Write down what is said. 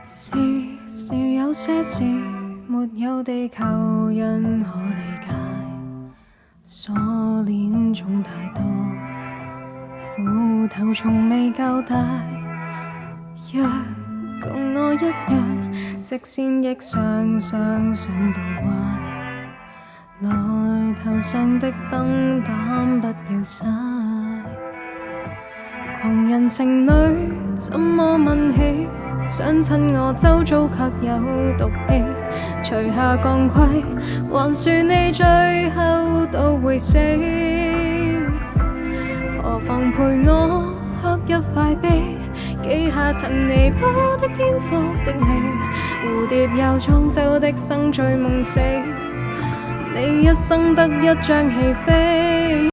是有些事沒有地球人可理解，鎖鏈總太多，斧頭從未交代。若共我一樣，直線亦常常想到壞。來頭上的燈膽不要嘥，狂人情侶怎麼問起？想親我周遭卻有毒氣，除下鋼盔，還說你最後都會死。何妨陪我喝一塊啤，記下曾彌補的天荒的你，蝴蝶又撞走的生醉夢死，你一生得一張戲飛。